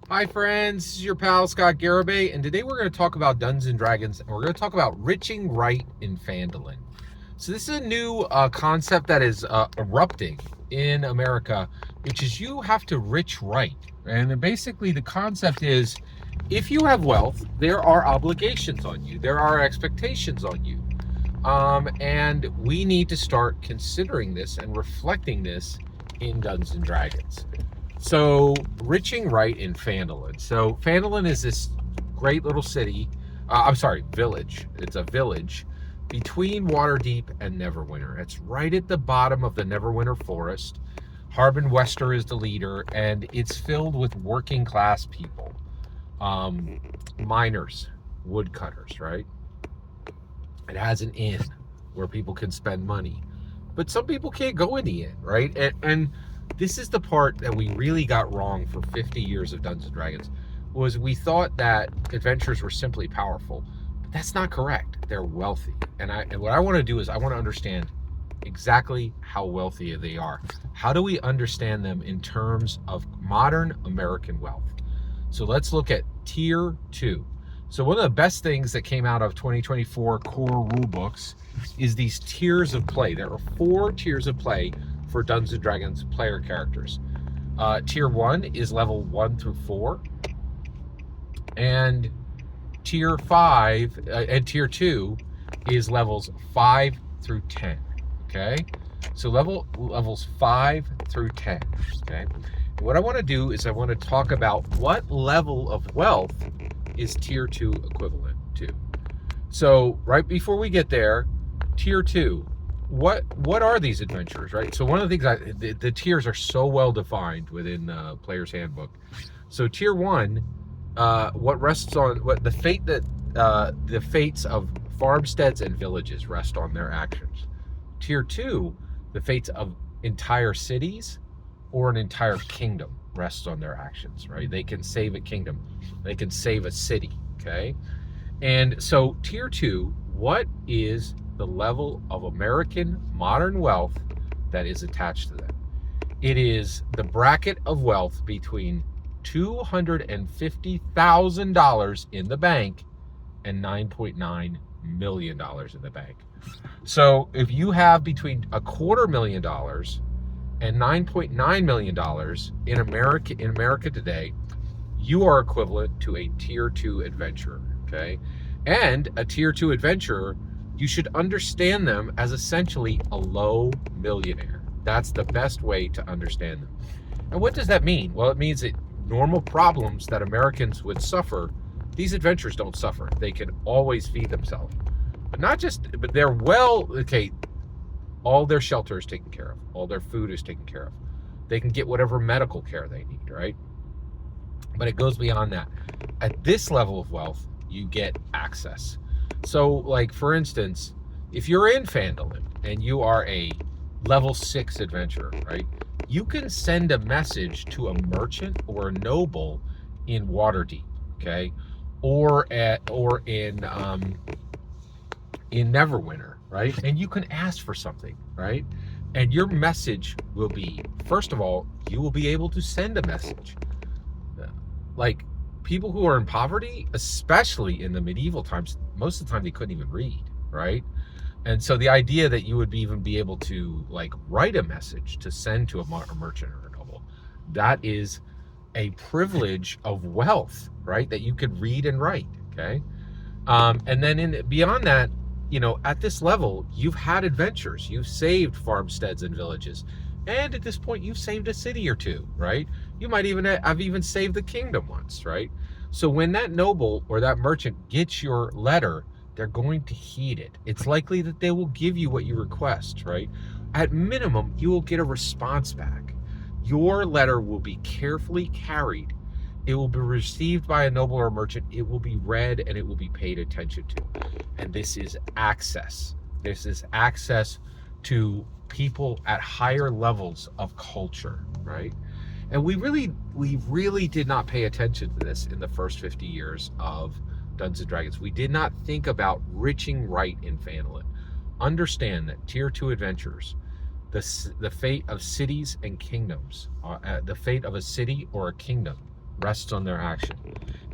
Hi friends, this is your pal Scott Garibay, and today we're going to talk about Dungeons and Dragons, and we're going to talk about riching right in Phandalin. So this is a new concept that is erupting in America, which is you have to rich right. And then basically the concept is if you have wealth, there are obligations on you, there are expectations on you. And we need to start considering this and reflecting this in Dungeons and Dragons. So, Riching Right in Phandalin. So, Phandalin is this great little city. Village. It's a village between Waterdeep and Neverwinter. It's right at the bottom of the Neverwinter forest. Harbin Wester is the leader, and it's filled with working class people, miners, woodcutters, right? It has an inn where people can spend money, but some people can't go in the inn, right? And this is the part that we really got wrong for 50 years of Dungeons and Dragons, was we thought that adventurers were simply powerful, but that's not correct. They're wealthy, and what I want to do is I want to understand exactly how wealthy they are. How do we understand them in terms of modern American wealth? So let's look at tier 2. So one of the best things that came out of 2024 core rule books is these tiers of play. There are 4 tiers of play for Dungeons and Dragons player characters. Tier 1 is level 1 through 4, and tier 5 and tier 2 is levels 5 through 10. Okay, so levels 5 through 10. Okay, and what I want to do is I want to talk about what level of wealth is tier 2 equivalent to. So right before we get there, tier 2, what are these adventures, right? So one of the things the tiers are so well defined within Player's Handbook. So tier 1, what rests on what the fates of farmsteads and villages rest on their actions. Tier 2, the fates of entire cities or an entire kingdom rests on their actions, right? They can save a kingdom, they can save a city, okay? And so tier 2, what is the level of American modern wealth that is attached to them? It is the bracket of wealth between $250,000 in the bank and $9.9 million in the bank. So if you have between $250,000 and $9.9 million in America today, you are equivalent to a tier 2 adventurer, okay? And a tier 2 adventurer, you should understand them as essentially a low millionaire. That's the best way to understand them. And what does that mean? Well, it means that normal problems that Americans would suffer, these adventurers don't suffer. They can always feed themselves. But they're all their shelter is taken care of. All their food is taken care of. They can get whatever medical care they need, right? But it goes beyond that. At this level of wealth, you get access. So, like, for instance, if you're in Phandalin and you are a level 6 adventurer, right? You can send a message to a merchant or a noble in Waterdeep, okay? Or in Neverwinter, right? And you can ask for something, right? And your message will be, first of all, you will be able to send a message. Like, people who are in poverty, especially in the medieval times, most of the time they couldn't even read, right? And so the idea that you would even be able to, like, write a message to send to a merchant or a noble, that is a privilege of wealth, right? That you could read and write, okay? And then beyond that, at this level, you've had adventures. You've saved farmsteads and villages. And at this point, you've saved a city or two, right? You might even have saved the kingdom once, right? So when that noble or that merchant gets your letter, they're going to heed it. It's likely that they will give you what you request, right? At minimum, you will get a response back. Your letter will be carefully carried. It will be received by a noble or a merchant. It will be read and it will be paid attention to. And this is access. This is access to people at higher levels of culture, right? And we really did not pay attention to this in the first 50 years of Dungeons and Dragons. We did not think about riching right in Phandalin. Understand that tier 2 adventurers, the fate of cities and kingdoms, the fate of a city or a kingdom rests on their action,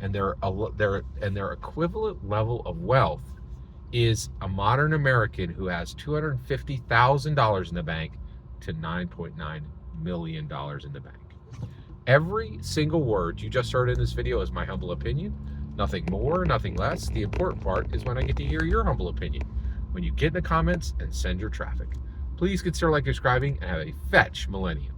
and their equivalent level of wealth is a modern American who has $250,000 in the bank to $9.9 million in the bank. Every single word you just heard in this video is my humble opinion. Nothing more, nothing less. The important part is when I get to hear your humble opinion. When you get in the comments and send your traffic. Please consider liking, subscribing, and have a fetch millennium.